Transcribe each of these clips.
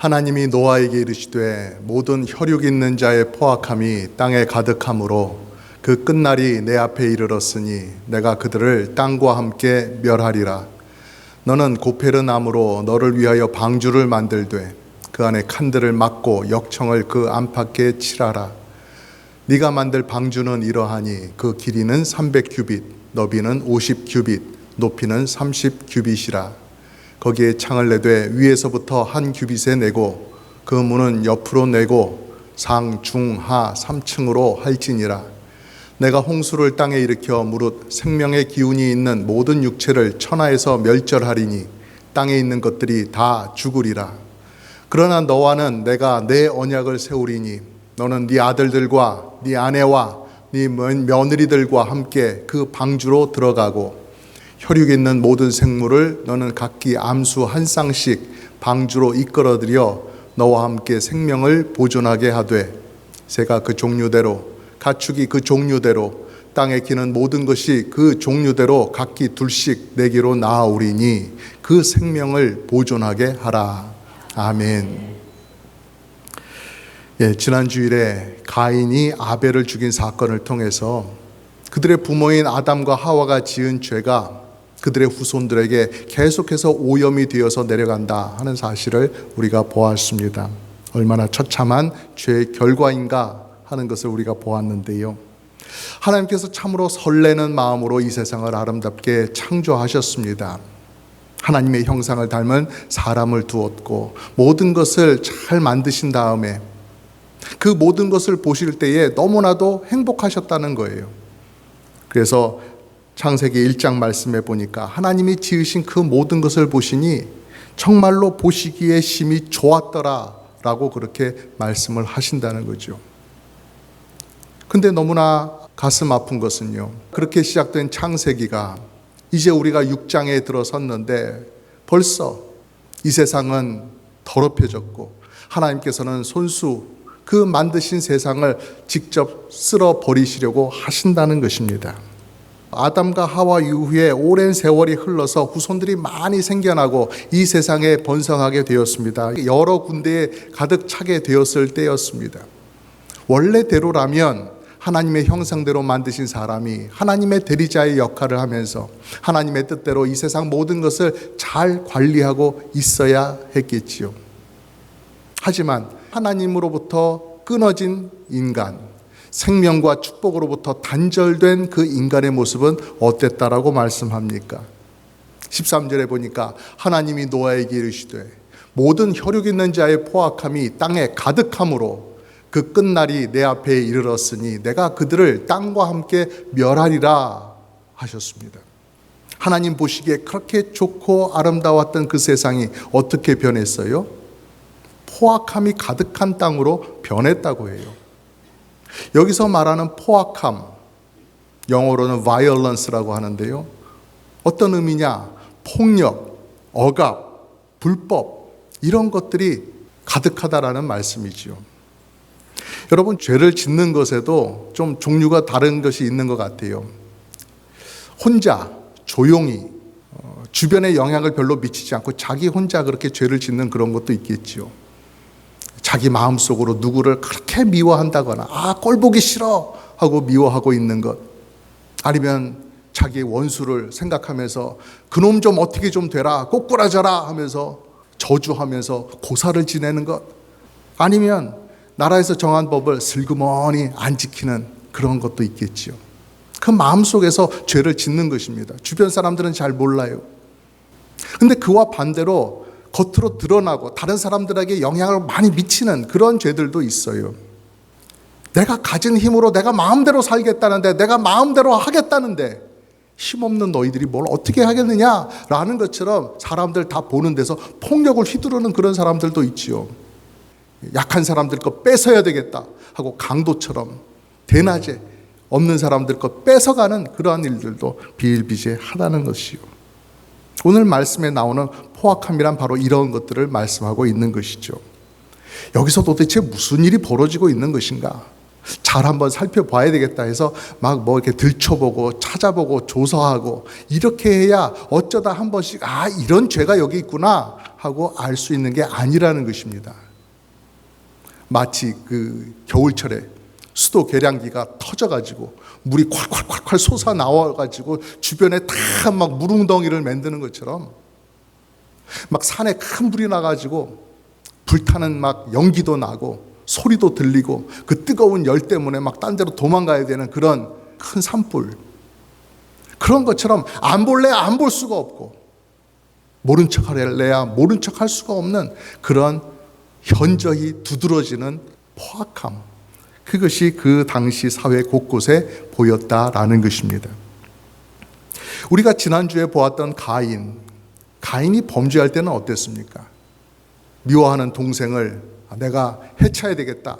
하나님이 노아에게 이르시되 모든 혈육 있는 자의 포악함이 땅에 가득함으로 그 끝날이 내 앞에 이르렀으니 내가 그들을 땅과 함께 멸하리라. 너는 고페르 나무로 너를 위하여 방주를 만들되 그 안에 칸들을 막고 역청을 그 안팎에 칠하라. 네가 만들 방주는 이러하니 그 길이는 300규빗, 너비는 50규빗, 높이는 30규빗이라. 거기에 창을 내되 위에서부터 한 규빗에 내고 그 문은 옆으로 내고 상, 중, 하 3층으로 할지니라. 내가 홍수를 땅에 일으켜 무릇 생명의 기운이 있는 모든 육체를 천하에서 멸절하리니 땅에 있는 것들이 다 죽으리라. 그러나 너와는 내가 내 언약을 세우리니 너는 네 아들들과 네 아내와 네 며느리들과 함께 그 방주로 들어가고 혈육 있는 모든 생물을 너는 각기 암수 한 쌍씩 방주로 이끌어들여 너와 함께 생명을 보존하게 하되 새가 그 종류대로 가축이 그 종류대로 땅에 기는 모든 것이 그 종류대로 각기 둘씩 내게로 나아오리니 그 생명을 보존하게 하라. 아멘. 지난 주일에 가인이 아벨을 죽인 사건을 통해서 그들의 부모인 아담과 하와가 지은 죄가 그들의 후손들에게 계속해서 오염이 되어서 내려간다 하는 사실을 우리가 보았습니다. 얼마나 처참한 죄의 결과인가 하는 것을 우리가 보았는데요. 하나님께서 참으로 설레는 마음으로 이 세상을 아름답게 창조하셨습니다. 하나님의 형상을 닮은 사람을 두었고 모든 것을 잘 만드신 다음에 그 모든 것을 보실 때에 너무나도 행복하셨다는 거예요. 그래서 창세기 1장 말씀해 보니까 하나님이 지으신 그 모든 것을 보시니 정말로 보시기에 심히 좋았더라 라고 그렇게 말씀을 하신다는 거죠. 근데 너무나 가슴 아픈 것은요, 그렇게 시작된 창세기가 이제 우리가 6장에 들어섰는데 벌써 이 세상은 더럽혀졌고 하나님께서는 손수 그 만드신 세상을 직접 쓸어 버리시려고 하신다는 것입니다. 아담과 하와 이후에 오랜 세월이 흘러서 후손들이 많이 생겨나고 이 세상에 번성하게 되었습니다. 여러 군데에 가득 차게 되었을 때였습니다. 원래대로라면 하나님의 형상대로 만드신 사람이 하나님의 대리자의 역할을 하면서 하나님의 뜻대로 이 세상 모든 것을 잘 관리하고 있어야 했겠지요. 하지만 하나님으로부터 끊어진 인간, 생명과 축복으로부터 단절된 그 인간의 모습은 어땠다라고 말씀합니까? 13절에 보니까 하나님이 노아에게 이르시되 모든 혈육 있는 자의 포악함이 땅에 가득함으로 그 끝날이 내 앞에 이르렀으니 내가 그들을 땅과 함께 멸하리라 하셨습니다. 하나님 보시기에 그렇게 좋고 아름다웠던 그 세상이 어떻게 변했어요? 포악함이 가득한 땅으로 변했다고 해요. 여기서 말하는 포악함, 영어로는 violence라고 하는데요. 어떤 의미냐? 폭력, 억압, 불법 이런 것들이 가득하다라는 말씀이지요. 여러분, 죄를 짓는 것에도 좀 종류가 다른 것이 있는 것 같아요. 혼자 조용히 주변에 영향을 별로 미치지 않고 자기 혼자 그렇게 죄를 짓는 그런 것도 있겠지요. 자기 마음속으로 누구를 그렇게 미워한다거나 꼴 보기 싫어 하고 미워하고 있는 것, 아니면 자기의 원수를 생각하면서 그놈 좀 어떻게 좀 되라, 꼬꾸라져라 하면서 저주하면서 고사를 지내는 것, 아니면 나라에서 정한 법을 슬그머니 안 지키는 그런 것도 있겠지요. 그 마음속에서 죄를 짓는 것입니다. 주변 사람들은 잘 몰라요. 근데 그와 반대로 겉으로 드러나고 다른 사람들에게 영향을 많이 미치는 그런 죄들도 있어요. 내가 가진 힘으로 내가 마음대로 살겠다는데, 내가 마음대로 하겠다는데 힘없는 너희들이 뭘 어떻게 하겠느냐라는 것처럼 사람들 다 보는 데서 폭력을 휘두르는 그런 사람들도 있지요. 약한 사람들 거 뺏어야 되겠다 하고 강도처럼 대낮에 없는 사람들 거 뺏어가는 그러한 일들도 비일비재하다는 것이요. 오늘 말씀에 나오는 포악함이란 바로 이런 것들을 말씀하고 있는 것이죠. 여기서 도대체 무슨 일이 벌어지고 있는 것인가? 잘 한번 살펴봐야 되겠다 해서 막 이렇게 들춰보고 찾아보고 조사하고 이렇게 해야 어쩌다 한 번씩 이런 죄가 여기 있구나 하고 알 수 있는 게 아니라는 것입니다. 마치 그 겨울철에 수도 계량기가 터져가지고 물이 콸콸콸콸 솟아 나와가지고 주변에 다 막 물웅덩이를 만드는 것처럼 막 산에 큰 불이 나가지고 불타는 막 연기도 나고 소리도 들리고 그 뜨거운 열 때문에 막 딴 데로 도망가야 되는 그런 큰 산불, 그런 것처럼 안 볼래 안 볼 수가 없고 모른 척 할래야 모른 척 할 수가 없는 그런 현저히 두드러지는 포악함, 그것이 그 당시 사회 곳곳에 보였다라는 것입니다. 우리가 지난주에 보았던 가인이 범죄할 때는 어땠습니까? 미워하는 동생을 내가 해쳐야 되겠다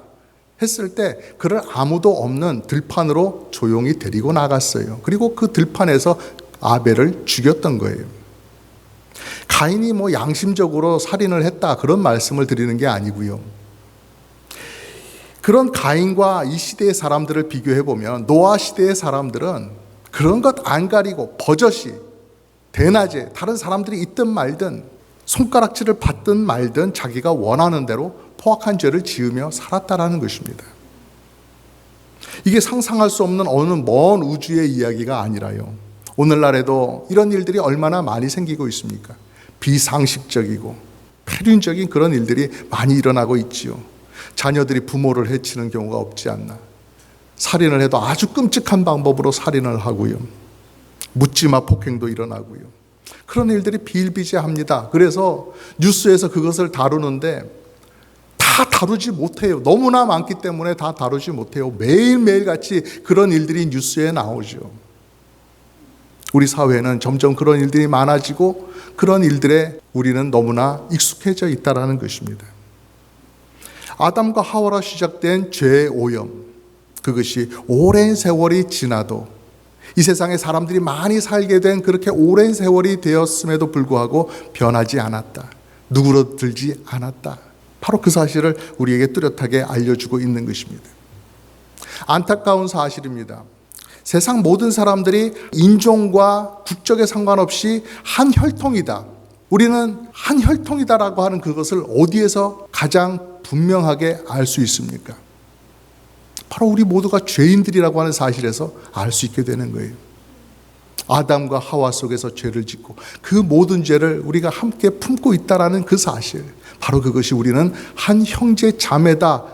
했을 때 그를 아무도 없는 들판으로 조용히 데리고 나갔어요. 그리고 그 들판에서 아벨을 죽였던 거예요. 가인이 양심적으로 살인을 했다 그런 말씀을 드리는 게 아니고요. 그런 가인과 이 시대의 사람들을 비교해 보면 노아 시대의 사람들은 그런 것 안 가리고 버젓이 대낮에 다른 사람들이 있든 말든 손가락질을 받든 말든 자기가 원하는 대로 포악한 죄를 지으며 살았다라는 것입니다. 이게 상상할 수 없는 어느 먼 우주의 이야기가 아니라요. 오늘날에도 이런 일들이 얼마나 많이 생기고 있습니까? 비상식적이고 폐륜적인 그런 일들이 많이 일어나고 있지요. 자녀들이 부모를 해치는 경우가 없지 않나. 살인을 해도 아주 끔찍한 방법으로 살인을 하고요. 묻지마 폭행도 일어나고요. 그런 일들이 비일비재합니다. 그래서 뉴스에서 그것을 다루는데 다 다루지 못해요. 너무나 많기 때문에 다 다루지 못해요. 매일매일 같이 그런 일들이 뉴스에 나오죠. 우리 사회는 점점 그런 일들이 많아지고 그런 일들에 우리는 너무나 익숙해져 있다는 것입니다. 아담과 하와로 시작된 죄의 오염, 그것이 오랜 세월이 지나도 이 세상에 사람들이 많이 살게 된 그렇게 오랜 세월이 되었음에도 불구하고 변하지 않았다. 누그러들지 않았다. 바로 그 사실을 우리에게 뚜렷하게 알려주고 있는 것입니다. 안타까운 사실입니다. 세상 모든 사람들이 인종과 국적에 상관없이 한 혈통이다. 우리는 한 혈통이다라고 하는 그것을 어디에서 가장 분명하게 알 수 있습니까? 바로 우리 모두가 죄인들이라고 하는 사실에서 알 수 있게 되는 거예요. 아담과 하와 속에서 죄를 짓고 그 모든 죄를 우리가 함께 품고 있다라는 그 사실, 바로 그것이 우리는 한 형제 자매다,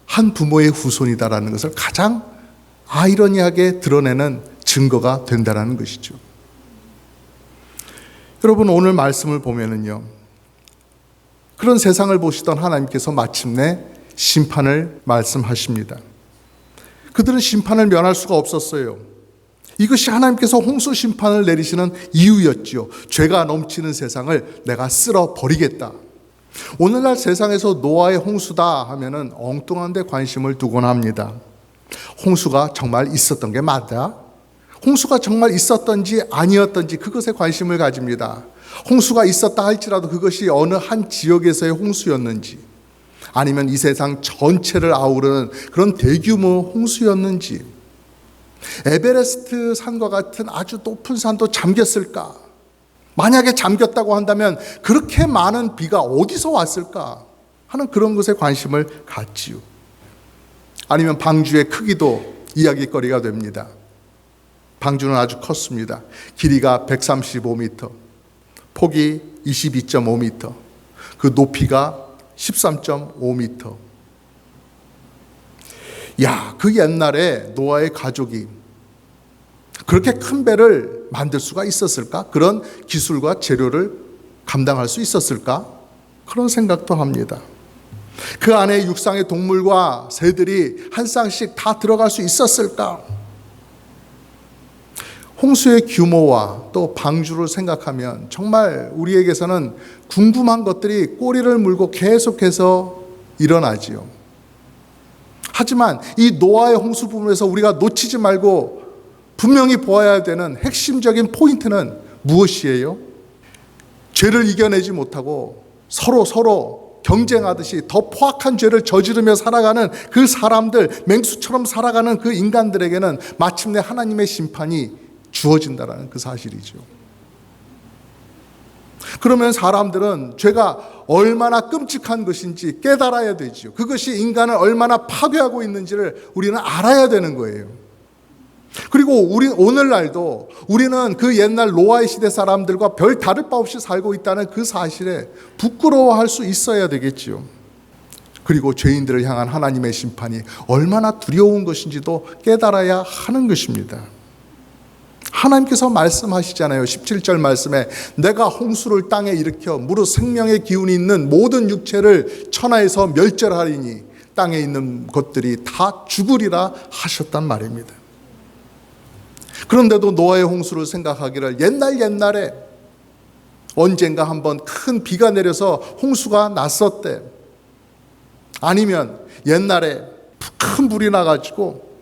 한 부모의 후손이다라는 것을 가장 아이러니하게 드러내는 증거가 된다라는 것이죠. 여러분, 오늘 말씀을 보면은요, 그런 세상을 보시던 하나님께서 마침내 심판을 말씀하십니다. 그들은 심판을 면할 수가 없었어요. 이것이 하나님께서 홍수 심판을 내리시는 이유였지요. 죄가 넘치는 세상을 내가 쓸어 버리겠다. 오늘날 세상에서 노아의 홍수다 하면은 엉뚱한 데 관심을 두곤 합니다. 홍수가 정말 있었던 게 맞다? 홍수가 정말 있었던지 아니었던지 그것에 관심을 가집니다. 홍수가 있었다 할지라도 그것이 어느 한 지역에서의 홍수였는지, 아니면 이 세상 전체를 아우르는 그런 대규모 홍수였는지, 에베레스트 산과 같은 아주 높은 산도 잠겼을까? 만약에 잠겼다고 한다면 그렇게 많은 비가 어디서 왔을까? 하는 그런 것에 관심을 갖지요. 아니면 방주의 크기도 이야기거리가 됩니다. 방주는 아주 컸습니다. 길이가 135m, 폭이 22.5m, 그 높이가 13.5m. 야, 그 옛날에 노아의 가족이 그렇게 큰 배를 만들 수가 있었을까? 그런 기술과 재료를 감당할 수 있었을까? 그런 생각도 합니다. 그 안에 육상의 동물과 새들이 한 쌍씩 다 들어갈 수 있었을까? 홍수의 규모와 또 방주를 생각하면 정말 우리에게서는 궁금한 것들이 꼬리를 물고 계속해서 일어나지요. 하지만 이 노아의 홍수 부분에서 우리가 놓치지 말고 분명히 보아야 되는 핵심적인 포인트는 무엇이에요? 죄를 이겨내지 못하고 서로 경쟁하듯이 더 포악한 죄를 저지르며 살아가는 그 사람들, 맹수처럼 살아가는 그 인간들에게는 마침내 하나님의 심판이 주어진다는 그 사실이죠. 그러면 사람들은 죄가 얼마나 끔찍한 것인지 깨달아야 되지요. 그것이 인간을 얼마나 파괴하고 있는지를 우리는 알아야 되는 거예요. 그리고 오늘날도 우리는 그 옛날 노아의 시대 사람들과 별 다를 바 없이 살고 있다는 그 사실에 부끄러워할 수 있어야 되겠지요. 그리고 죄인들을 향한 하나님의 심판이 얼마나 두려운 것인지도 깨달아야 하는 것입니다. 하나님께서 말씀하시잖아요. 17절 말씀에 내가 홍수를 땅에 일으켜 무릇 생명의 기운이 있는 모든 육체를 천하에서 멸절하리니 땅에 있는 것들이 다 죽으리라 하셨단 말입니다. 그런데도 노아의 홍수를 생각하기를 옛날에 언젠가 한번 큰 비가 내려서 홍수가 났었대. 아니면 옛날에 큰 불이 나가지고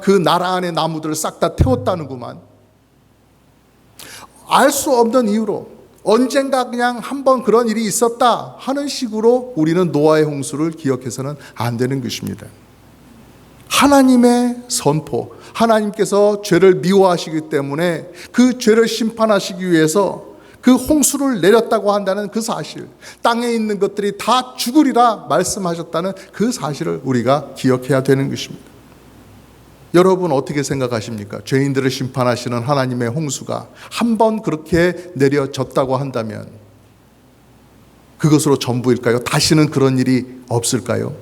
그 나라 안의 나무들을 싹 다 태웠다는구만. 알 수 없는 이유로 언젠가 그냥 한번 그런 일이 있었다 하는 식으로 우리는 노아의 홍수를 기억해서는 안 되는 것입니다. 하나님의 선포, 하나님께서 죄를 미워하시기 때문에 그 죄를 심판하시기 위해서 그 홍수를 내렸다고 한다는 그 사실, 땅에 있는 것들이 다 죽으리라 말씀하셨다는 그 사실을 우리가 기억해야 되는 것입니다. 여러분 어떻게 생각하십니까? 죄인들을 심판하시는 하나님의 홍수가 한번 그렇게 내려졌다고 한다면 그것으로 전부일까요? 다시는 그런 일이 없을까요?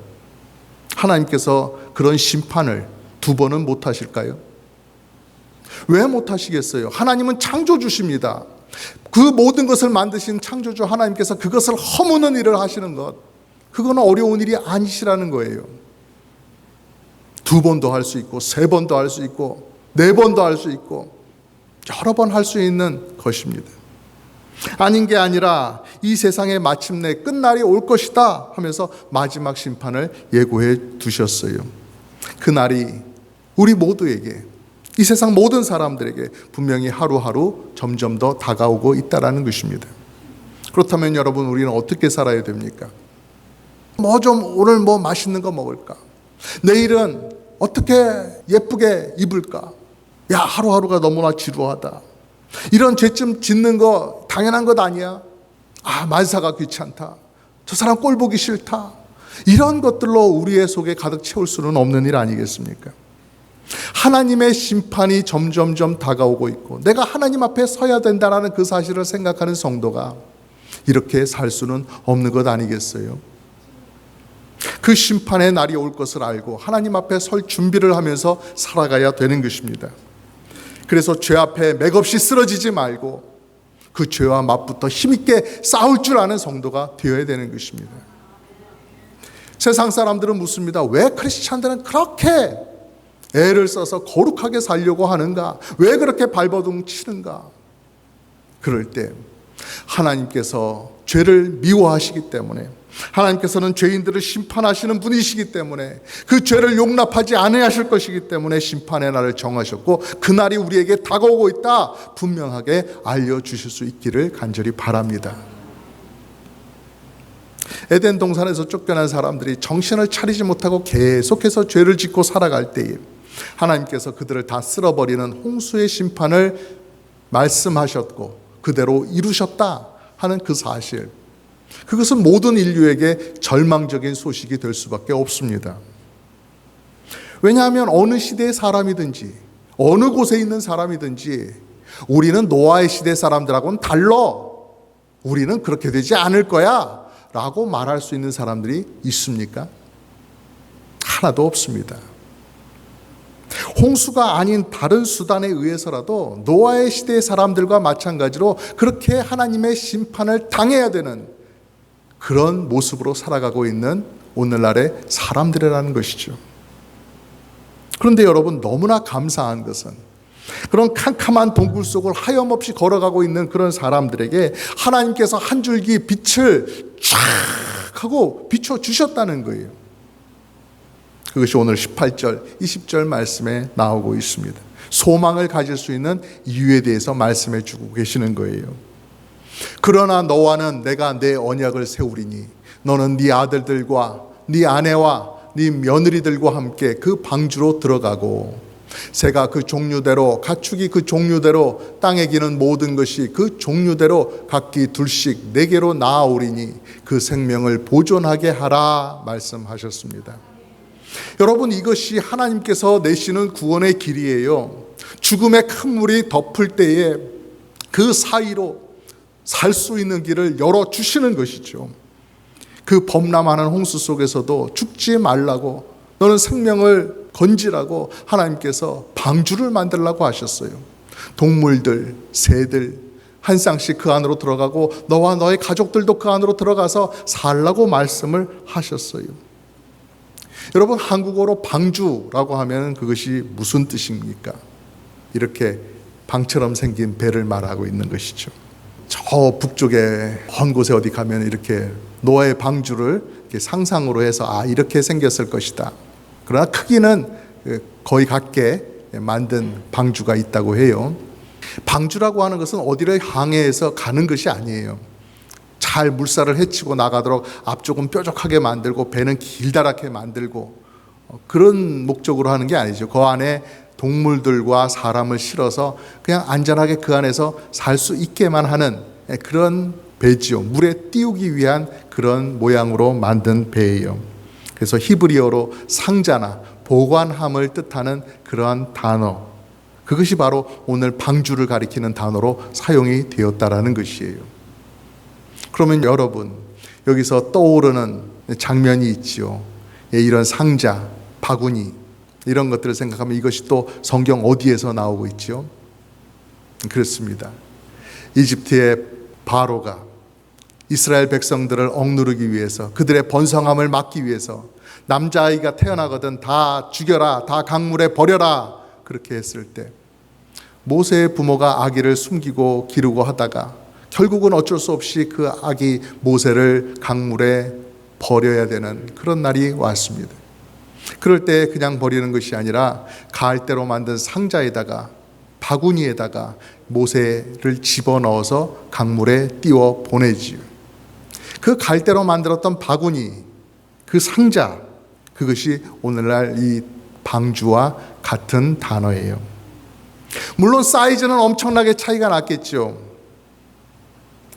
하나님께서 그런 심판을 두 번은 못 하실까요? 왜 못 하시겠어요? 하나님은 창조주십니다. 그 모든 것을 만드신 창조주 하나님께서 그것을 허무는 일을 하시는 것, 그건 어려운 일이 아니시라는 거예요. 두 번도 할 수 있고, 세 번도 할 수 있고, 네 번도 할 수 있고, 여러 번 할 수 있는 것입니다. 아닌 게 아니라 이 세상에 마침내 끝날이 올 것이다 하면서 마지막 심판을 예고해 두셨어요. 그날이 우리 모두에게, 이 세상 모든 사람들에게 분명히 하루하루 점점 더 다가오고 있다는 것입니다. 그렇다면 여러분, 우리는 어떻게 살아야 됩니까? 오늘 맛있는 거 먹을까? 내일은 어떻게 예쁘게 입을까? 야, 하루하루가 너무나 지루하다. 이런 죄점 짓는 거 당연한 것 아니야? 만사가 귀찮다. 저 사람 꼴 보기 싫다. 이런 것들로 우리의 속에 가득 채울 수는 없는 일 아니겠습니까? 하나님의 심판이 점점점 다가오고 있고 내가 하나님 앞에 서야 된다는 그 사실을 생각하는 성도가 이렇게 살 수는 없는 것 아니겠어요? 그 심판의 날이 올 것을 알고 하나님 앞에 설 준비를 하면서 살아가야 되는 것입니다. 그래서 죄 앞에 맥없이 쓰러지지 말고 그 죄와 맞붙어 힘있게 싸울 줄 아는 성도가 되어야 되는 것입니다. 세상 사람들은 묻습니다. 왜 크리스찬들은 그렇게 애를 써서 거룩하게 살려고 하는가? 왜 그렇게 발버둥 치는가? 그럴 때 하나님께서 죄를 미워하시기 때문에, 하나님께서는 죄인들을 심판하시는 분이시기 때문에, 그 죄를 용납하지 않으실 것이기 때문에 심판의 날을 정하셨고 그 날이 우리에게 다가오고 있다 분명하게 알려주실 수 있기를 간절히 바랍니다. 에덴 동산에서 쫓겨난 사람들이 정신을 차리지 못하고 계속해서 죄를 짓고 살아갈 때에 하나님께서 그들을 다 쓸어버리는 홍수의 심판을 말씀하셨고 그대로 이루셨다 하는 그 사실, 그것은 모든 인류에게 절망적인 소식이 될 수밖에 없습니다. 왜냐하면 어느 시대의 사람이든지 어느 곳에 있는 사람이든지 우리는 노아의 시대 사람들하고는 달라, 우리는 그렇게 되지 않을 거야 라고 말할 수 있는 사람들이 있습니까? 하나도 없습니다. 홍수가 아닌 다른 수단에 의해서라도 노아의 시대의 사람들과 마찬가지로 그렇게 하나님의 심판을 당해야 되는 그런 모습으로 살아가고 있는 오늘날의 사람들이라는 것이죠. 그런데 여러분, 너무나 감사한 것은 그런 캄캄한 동굴 속을 하염없이 걸어가고 있는 그런 사람들에게 하나님께서 한 줄기 빛을 쫙 하고 비춰주셨다는 거예요. 그것이 오늘 18절, 20절 말씀에 나오고 있습니다. 소망을 가질 수 있는 이유에 대해서 말씀해 주고 계시는 거예요. 그러나 너와는 내가 내 언약을 세우리니 너는 네 아들들과 네 아내와 네 며느리들과 함께 그 방주로 들어가고 새가 그 종류대로, 가축이 그 종류대로, 땅에 기는 모든 것이 그 종류대로 각기 둘씩 내게로 나아오리니 그 생명을 보존하게 하라 말씀하셨습니다. 여러분, 이것이 하나님께서 내시는 구원의 길이에요. 죽음의 큰 물이 덮을 때에 그 사이로 살 수 있는 길을 열어주시는 것이죠. 그 범람하는 홍수 속에서도 죽지 말라고, 너는 생명을 건지라고 하나님께서 방주를 만들라고 하셨어요. 동물들, 새들 한 쌍씩 그 안으로 들어가고 너와 너의 가족들도 그 안으로 들어가서 살라고 말씀을 하셨어요. 여러분, 한국어로 방주라고 하면 그것이 무슨 뜻입니까? 이렇게 방처럼 생긴 배를 말하고 있는 것이죠. 저 북쪽에 먼 곳에 어디 가면 이렇게 노아의 방주를 이렇게 상상으로 해서 이렇게 생겼을 것이다. 그러나 크기는 거의 같게 만든 방주가 있다고 해요. 방주라고 하는 것은 어디를 항해해서 가는 것이 아니에요. 잘 물살을 헤치고 나가도록 앞쪽은 뾰족하게 만들고 배는 길다랗게 만들고 그런 목적으로 하는 게 아니죠. 그 안에 동물들과 사람을 실어서 그냥 안전하게 그 안에서 살 수 있게만 하는 그런 배지요. 물에 띄우기 위한 그런 모양으로 만든 배예요. 그래서 히브리어로 상자나 보관함을 뜻하는 그러한 단어, 그것이 바로 오늘 방주를 가리키는 단어로 사용이 되었다라는 것이에요. 그러면 여러분, 여기서 떠오르는 장면이 있지요. 이런 상자, 바구니 이런 것들을 생각하면 이것이 또 성경 어디에서 나오고 있죠? 그렇습니다. 이집트의 바로가 이스라엘 백성들을 억누르기 위해서, 그들의 번성함을 막기 위해서 남자아이가 태어나거든 다 죽여라, 다 강물에 버려라, 그렇게 했을 때 모세의 부모가 아기를 숨기고 기르고 하다가 결국은 어쩔 수 없이 그 아기 모세를 강물에 버려야 되는 그런 날이 왔습니다. 그럴 때 그냥 버리는 것이 아니라 갈대로 만든 상자에다가, 바구니에다가 모세를 집어넣어서 강물에 띄워 보내지요. 그 갈대로 만들었던 바구니, 그 상자, 그것이 오늘날 이 방주와 같은 단어예요. 물론 사이즈는 엄청나게 차이가 났겠죠.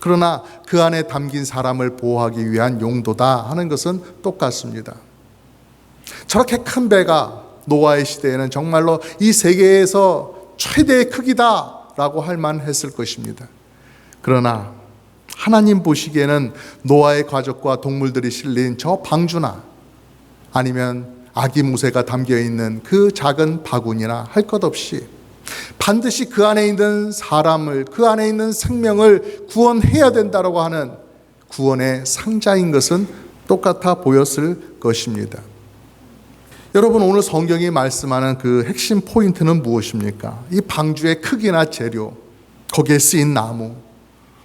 그러나 그 안에 담긴 사람을 보호하기 위한 용도다 하는 것은 똑같습니다. 저렇게 큰 배가 노아의 시대에는 정말로 이 세계에서 최대의 크기다라고 할 만했을 것입니다. 그러나 하나님 보시기에는 노아의 가족과 동물들이 실린 저 방주나 아니면 아기 모세가 담겨있는 그 작은 바구니나 할 것 없이 반드시 그 안에 있는 사람을, 그 안에 있는 생명을 구원해야 된다고 하는 구원의 상자인 것은 똑같아 보였을 것입니다. 여러분, 오늘 성경이 말씀하는 그 핵심 포인트는 무엇입니까? 이 방주의 크기나 재료, 거기에 쓰인 나무,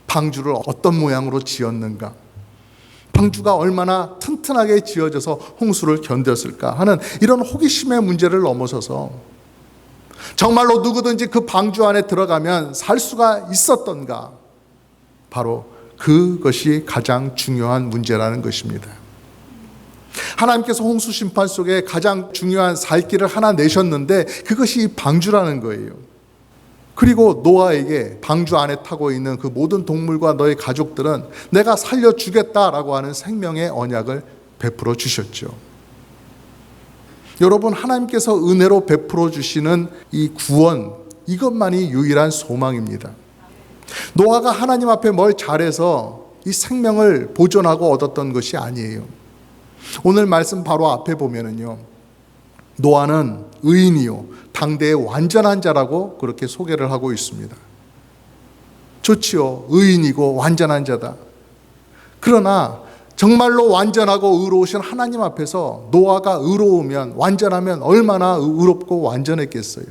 방주를 어떤 모양으로 지었는가, 방주가 얼마나 튼튼하게 지어져서 홍수를 견뎠을까 하는 이런 호기심의 문제를 넘어서서 정말로 누구든지 그 방주 안에 들어가면 살 수가 있었던가, 바로 그것이 가장 중요한 문제라는 것입니다. 하나님께서 홍수 심판 속에 가장 중요한 살 길을 하나 내셨는데 그것이 방주라는 거예요. 그리고 노아에게 방주 안에 타고 있는 그 모든 동물과 너의 가족들은 내가 살려주겠다라고 하는 생명의 언약을 베풀어 주셨죠. 여러분, 하나님께서 은혜로 베풀어 주시는 이 구원, 이것만이 유일한 소망입니다. 노아가 하나님 앞에 뭘 잘해서 이 생명을 보존하고 얻었던 것이 아니에요. 오늘 말씀 바로 앞에 보면은요, 노아는 의인이요 당대의 완전한 자라고 그렇게 소개를 하고 있습니다. 좋지요. 의인이고 완전한 자다. 그러나 정말로 완전하고 의로우신 하나님 앞에서 노아가 의로우면, 완전하면 얼마나 의롭고 완전했겠어요.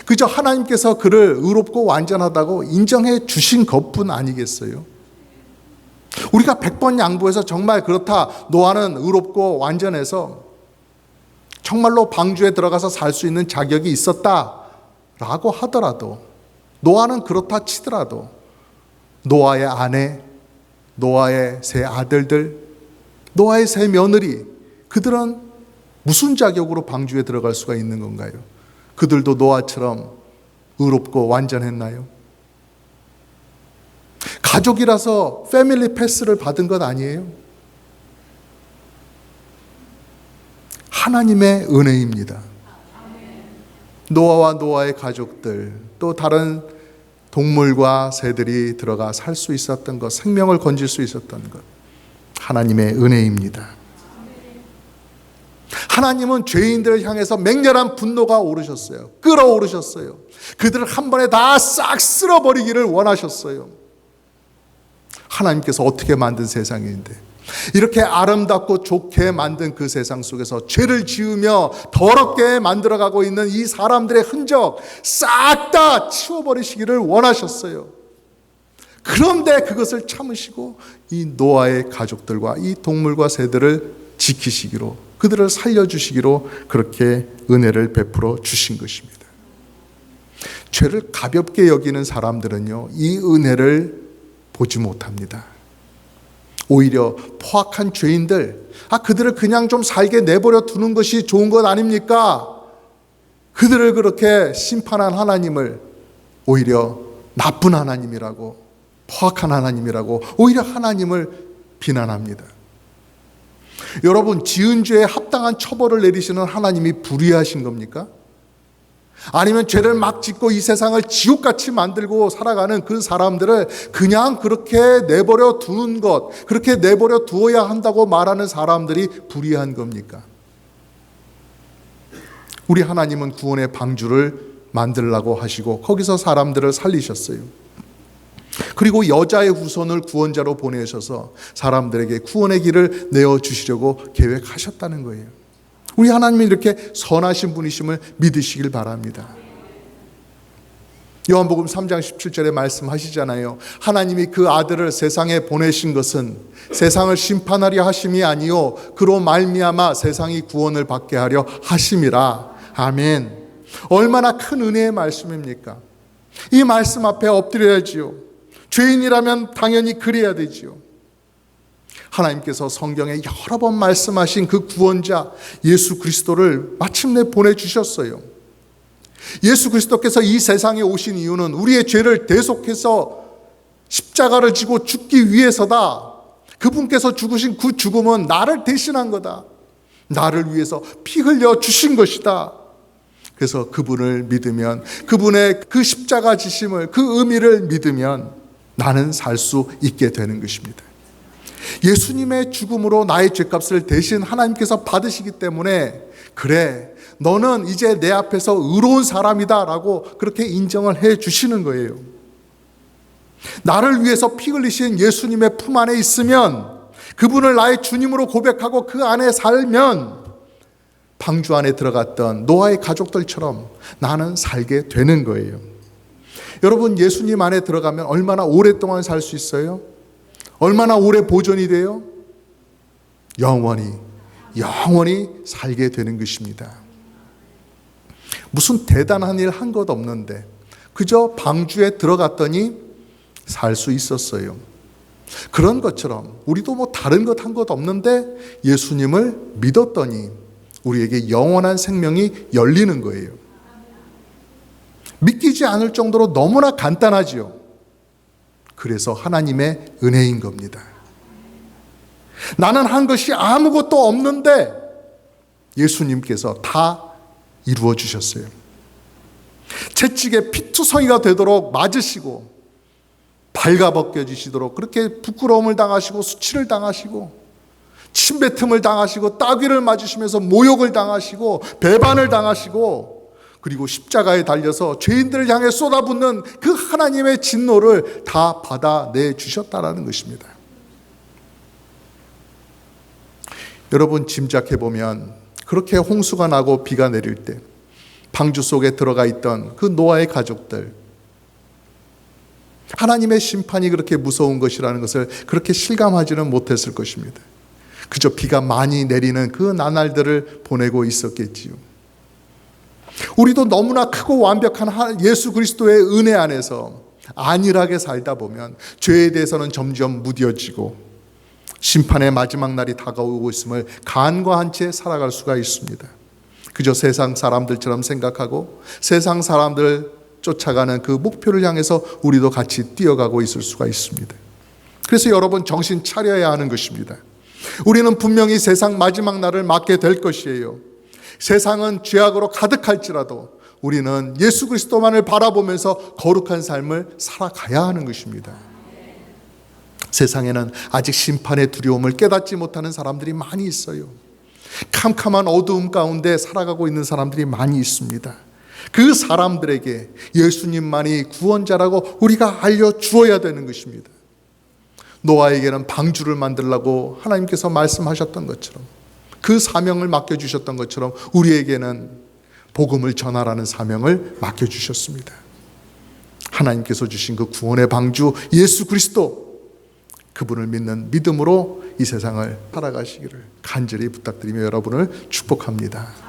그저 하나님께서 그를 의롭고 완전하다고 인정해 주신 것뿐 아니겠어요? 우리가 100번 양보해서 정말 그렇다, 노아는 의롭고 완전해서 정말로 방주에 들어가서 살 수 있는 자격이 있었다라고 하더라도, 노아는 그렇다 치더라도 노아의 아내, 노아의 세 아들들, 노아의 세 며느리, 그들은 무슨 자격으로 방주에 들어갈 수가 있는 건가요? 그들도 노아처럼 의롭고 완전했나요? 가족이라서 패밀리 패스를 받은 것 아니에요? 하나님의 은혜입니다. 노아와 노아의 가족들, 또 다른 동물과 새들이 들어가 살 수 있었던 것, 생명을 건질 수 있었던 것, 하나님의 은혜입니다. 하나님은 죄인들을 향해서 맹렬한 분노가 오르셨어요. 끌어오르셨어요. 그들을 한 번에 다 싹 쓸어버리기를 원하셨어요. 하나님께서 어떻게 만든 세상인데, 이렇게 아름답고 좋게 만든 그 세상 속에서 죄를 지으며 더럽게 만들어가고 있는 이 사람들의 흔적 싹 다 치워버리시기를 원하셨어요. 그런데 그것을 참으시고 이 노아의 가족들과 이 동물과 새들을 지키시기로, 그들을 살려주시기로 그렇게 은혜를 베풀어 주신 것입니다. 죄를 가볍게 여기는 사람들은요, 이 은혜를 보지 못합니다. 오히려 포악한 죄인들, 그들을 그냥 좀 살게 내버려 두는 것이 좋은 것 아닙니까? 그들을 그렇게 심판한 하나님을 오히려 나쁜 하나님이라고, 포악한 하나님이라고 오히려 하나님을 비난합니다. 여러분, 지은 죄에 합당한 처벌을 내리시는 하나님이 불의하신 겁니까? 아니면 죄를 막 짓고 이 세상을 지옥같이 만들고 살아가는 그 사람들을 그냥 그렇게 내버려 두는 것, 그렇게 내버려 두어야 한다고 말하는 사람들이 불의한 겁니까? 우리 하나님은 구원의 방주를 만들라고 하시고 거기서 사람들을 살리셨어요. 그리고 여자의 후손을 구원자로 보내셔서 사람들에게 구원의 길을 내어주시려고 계획하셨다는 거예요. 우리 하나님이 이렇게 선하신 분이심을 믿으시길 바랍니다. 요한복음 3장 17절에 말씀하시잖아요. 하나님이 그 아들을 세상에 보내신 것은 세상을 심판하려 하심이 아니요 그로 말미암아 세상이 구원을 받게 하려 하심이라. 아멘. 얼마나 큰 은혜의 말씀입니까? 이 말씀 앞에 엎드려야지요. 죄인이라면 당연히 그래야 되지요. 하나님께서 성경에 여러 번 말씀하신 그 구원자 예수 그리스도를 마침내 보내주셨어요. 예수 그리스도께서 이 세상에 오신 이유는 우리의 죄를 대속해서 십자가를 지고 죽기 위해서다. 그분께서 죽으신 그 죽음은 나를 대신한 거다. 나를 위해서 피 흘려 주신 것이다. 그래서 그분을 믿으면, 그분의 그 십자가 지심을, 그 의미를 믿으면 나는 살 수 있게 되는 것입니다. 예수님의 죽음으로 나의 죄값을 대신 하나님께서 받으시기 때문에, 그래, 너는 이제 내 앞에서 의로운 사람이다 라고 그렇게 인정을 해 주시는 거예요. 나를 위해서 피 흘리신 예수님의 품 안에 있으면, 그분을 나의 주님으로 고백하고 그 안에 살면 방주 안에 들어갔던 노아의 가족들처럼 나는 살게 되는 거예요. 여러분, 예수님 안에 들어가면 얼마나 오랫동안 살 수 있어요? 얼마나 오래 보존이 돼요? 영원히 살게 되는 것입니다. 무슨 대단한 일 한 것 없는데 그저 방주에 들어갔더니 살 수 있었어요. 그런 것처럼 우리도 뭐 다른 것 한 것 없는데 예수님을 믿었더니 우리에게 영원한 생명이 열리는 거예요. 믿기지 않을 정도로 너무나 간단하지요. 그래서 하나님의 은혜인 겁니다. 나는 한 것이 아무것도 없는데 예수님께서 다 이루어 주셨어요. 채찍에 피투성이가 되도록 맞으시고 발가벗겨지시도록 그렇게 부끄러움을 당하시고 수치를 당하시고 침뱉음을 당하시고 따귀를 맞으시면서 모욕을 당하시고 배반을 당하시고, 그리고 십자가에 달려서 죄인들을 향해 쏟아붓는 그 하나님의 진노를 다 받아내 주셨다라는 것입니다. 여러분, 짐작해보면 그렇게 홍수가 나고 비가 내릴 때 방주 속에 들어가 있던 그 노아의 가족들, 하나님의 심판이 그렇게 무서운 것이라는 것을 그렇게 실감하지는 못했을 것입니다. 그저 비가 많이 내리는 그 나날들을 보내고 있었겠지요. 우리도 너무나 크고 완벽한 예수 그리스도의 은혜 안에서 안일하게 살다 보면 죄에 대해서는 점점 무뎌지고 심판의 마지막 날이 다가오고 있음을 간과한 채 살아갈 수가 있습니다. 그저 세상 사람들처럼 생각하고 세상 사람들 쫓아가는 그 목표를 향해서 우리도 같이 뛰어가고 있을 수가 있습니다. 그래서 여러분 정신 차려야 하는 것입니다. 우리는 분명히 세상 마지막 날을 맞게 될 것이에요. 세상은 죄악으로 가득할지라도 우리는 예수 그리스도만을 바라보면서 거룩한 삶을 살아가야 하는 것입니다. 세상에는 아직 심판의 두려움을 깨닫지 못하는 사람들이 많이 있어요. 캄캄한 어두움 가운데 살아가고 있는 사람들이 많이 있습니다. 그 사람들에게 예수님만이 구원자라고 우리가 알려주어야 되는 것입니다. 노아에게는 방주를 만들라고 하나님께서 말씀하셨던 것처럼, 그 사명을 맡겨주셨던 것처럼 우리에게는 복음을 전하라는 사명을 맡겨주셨습니다. 하나님께서 주신 그 구원의 방주 예수 그리스도, 그분을 믿는 믿음으로 이 세상을 살아가시기를 간절히 부탁드리며 여러분을 축복합니다.